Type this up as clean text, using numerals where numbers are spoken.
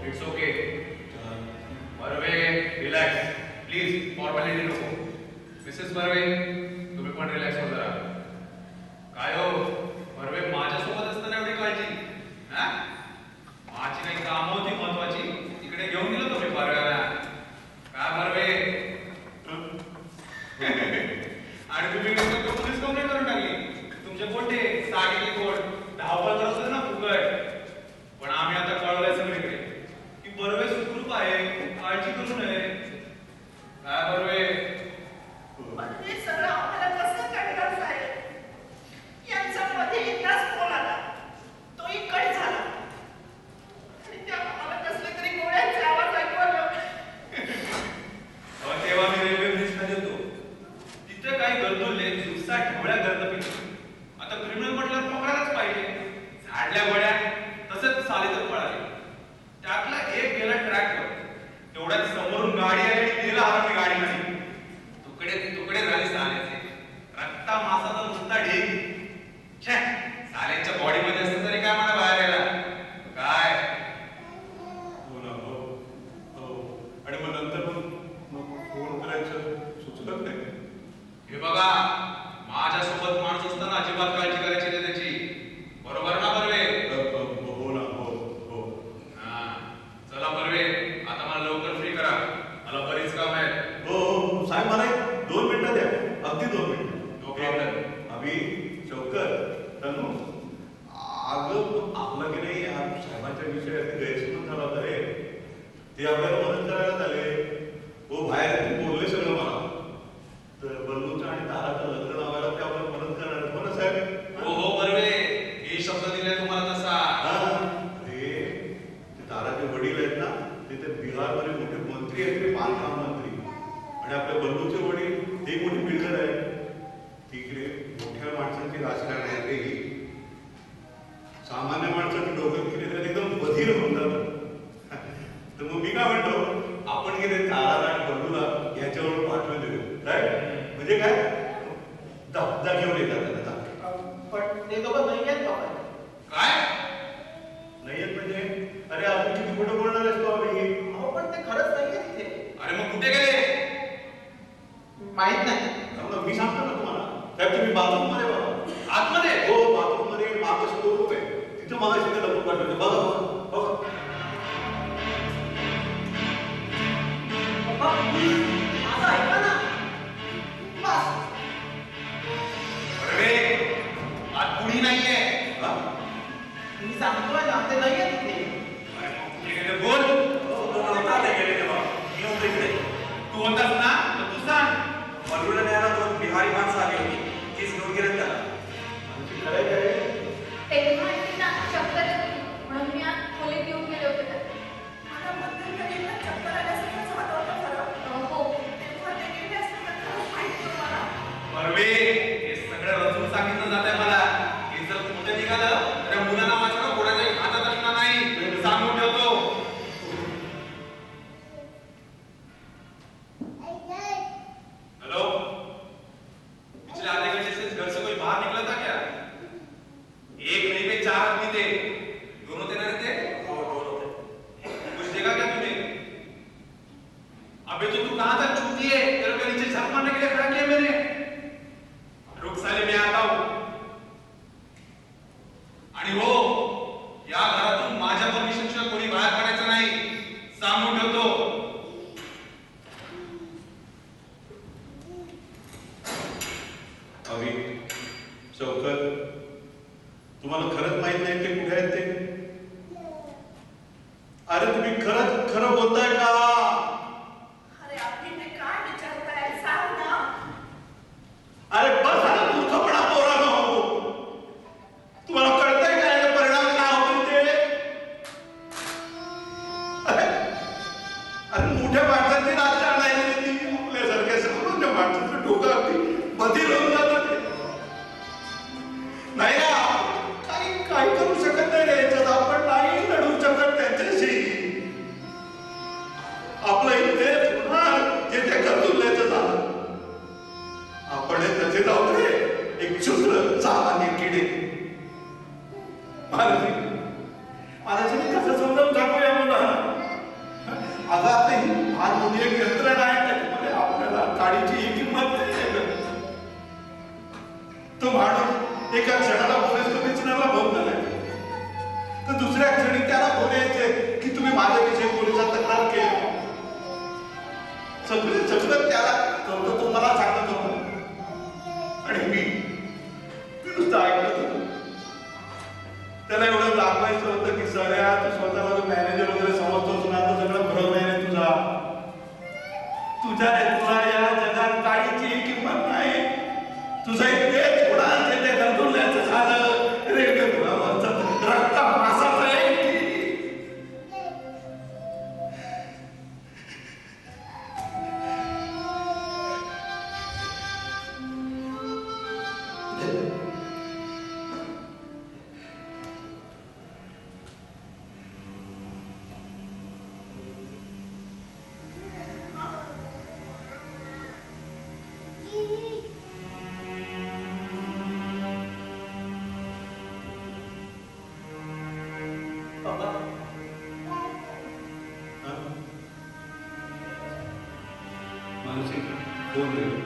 It's okay. Barve relax please. Formality नको. Mrs Barve तुम्ही पण रिलॅक्स हो जरा. काय हो बर्वे माझ्यासोबत असताना एवढी काळजी? माझी काही कामं होती महत्वाची तिकडे घेऊन गेलो तुम्ही बर्व्याला. काय बर्वे आणि तुम्ही पोलीस कंप्लेंट करून टाकली. तुमचे कोणते सागे कोण धावपळ करत होते ना फुकट. पण आम्ही आता कळवलंय सगळीकडे की बर्वे सुखरूप आहे. काळजी करू नये. काय बर्वे हे सगळं आम्हाला कसं कळणार साहेब? यांचा मध्ये एकदाच फोन आला. तोही कट झाला आणि त्या मला कसले तरी गोळ्यांचे आवाज ऐकू आले. तेव्हा मी रेल्वे ब्रिजला देतो. तिथे काही गर्दुल्ले दिवसा ढवळ्या गर्द पितो. आता क्रिमिनल म्हटल्यावर पकडायलाच पाहिजे. झाडल्या गोळ्या तसंच साले तर पळाले. त्यातला एक गेला ट्रॅकवर. तेवढ्यात समोरून गाडी आली आणि गेला हरवली गाडीमध्ये. तुकडे तुकडे झाले साल्याचे. रक्ता मासाचा नुसता ढीग. साल्याच्या बॉडीमध्ये असतं तरी काय मला बाहेर यायला. काय हो ना. हो. आणि मग नंतर मग फोन करायचं सुचलंच नाही. हे बघा माझ्यासोबत माणूस असताना अजिबात काळजी करायची नाही त्याची. बरोबर ना बर्वे? हो ना. हो. चला बर्वे आता मला लवकर फ्री करा. मला बरीच काम आहे. हो साहेब मला 2 मिनिटं द्या. अगदी 2 मिनिटं. No problem. अभि शौकर तनु अगं आपलं की नाही साहेबांच्या विषयात गैरसमज झाला होता रे. ते आपल्याला मदत करायला आले. हो बाहेर बोलले सगळं मला. तर बल्लूचं आणि ताराचं लग्न लावायला ते आपल्याला मदत करणार. हो ना साहेब? हो बर्वे हे शब्द दिले तुम्हाला तसा. ते ताराचे वडील आहेत ना ते बिहारमध्ये मोठे मंत्री आहेत ते बांधकाम मंत्री. आणि आपल्या बल्लूचे वडील ते मोठे बिल्डर आहेत. तिकडे मोठ्या माणसांची राजकारण आहे रे. सामान्य माणसाचं डोकं केले तर एकदम बधीर होऊन जातं. तर मग मी काय म्हणतो आपण गेले ताराला आणि बल्लूला याच्यावर पाठवून देऊ. म्हणजे काय जा घेऊन येतात त्यांना. पण ते दोघं नाही आहेत बाबा. काय नाही येत म्हणजे? अरे आपण किती खोटं बोलणार आहेस तो आम्ही. पण ते खरंच नाही आहे तिथे. अरे मग कुठे गेले? माहित नाही. मी सांगतो ना तुम्हाला साहेब. तुम्ही बाथरूम मध्ये बघा. आतमध्ये? हो बाथरूम मध्ये मागं स्टोर आहे. तिथं मागाशी ते लपून पाठवते. बघा बघा. माझं ऐका ना. बस. अरे आत कुणी नाहीये. मी सांगतोय ना ते नाही आहे तिथे. अरे मग कुठे गेले बोल. तू होतास ना तर तू सांग. बलूला न्यायला 2 बिहारी माणसं आली होती. तीच घेऊन गेले त्याला. तेव्हा तिला चक्कर येत होती म्हणून मी आज खोलीत घेऊन गेले होते त्याला. मला मध्यंतरी चक्कर आल्यासारखं झालं होतं खरं. हो. तेव्हा ते गेले असताना माहिती होतं मला. बर्वे हे सगळं रचून सांगितलं जात आहे मला. हे जर कुठे निघालं तर या मुलांना माझ्या कोणाच्याही हातात असणार नाही. सांगून ठेवतो. हेलो पिछले आधे घंटे से घर से कोई बाहर निकला था क्या? एक नहीं पे 4 आदमी थे. दोनों थे ना थे? कुछ देखा क्या तूने? अबे तो तू कहां तक छूती है? तेरे को नीचे झक मारने के लिए खड़ा किया मैंने. रुक साले मैं आता हूं. आणि हो या घरातून माझ्या परमिशन शिवाय कोणी बाहेर पडायचं नाही. सांगून ठेवतो. अभि शौकत तुम्हाला खरंच माहित नाही ते कुठे आहेत ते? अरे तुम्ही खरंच खरं बोलताय का? अरे आपण ते काय विचारताय सांग ना. अरे बस झालं मूर्खपणा पोरांनो. तुम्हाला कळतंय का याचे परिणाम काय होतील ते? अरे मोठ्या माणसांची राजकारण आहे ती. आपल्यासारख्या सामान्य माणसाचं डोकं अगदी बधीर होऊन जातं. नाही ना काही करू शकत नाही रे याच्यात. आपण नाही लढू शकत त्यांच्याशी. आपलं इथे जे त्या कर्तुल्याचं झालं. आपण हे तसे जाऊ रे. एक क्षुद्र सामान्य किडे. माझं तर त्याला तो मला सांगत होता आणि मी नुसतं ऐकत होतो. त्याला एवढं दाखवायचं होतं की सगळ्या तू स्वतःला मॅनेजर वगैरे समजतोस ना, तर सगळं बरोबर आहे तुझा. तुला या जगात काळीची किंमत नाही. तुझं ते थोडा ते गंतुल्याचं झालं रेल्वे पुलावरचं रक्त मासाचं आहे. बाबा मानसिक फोन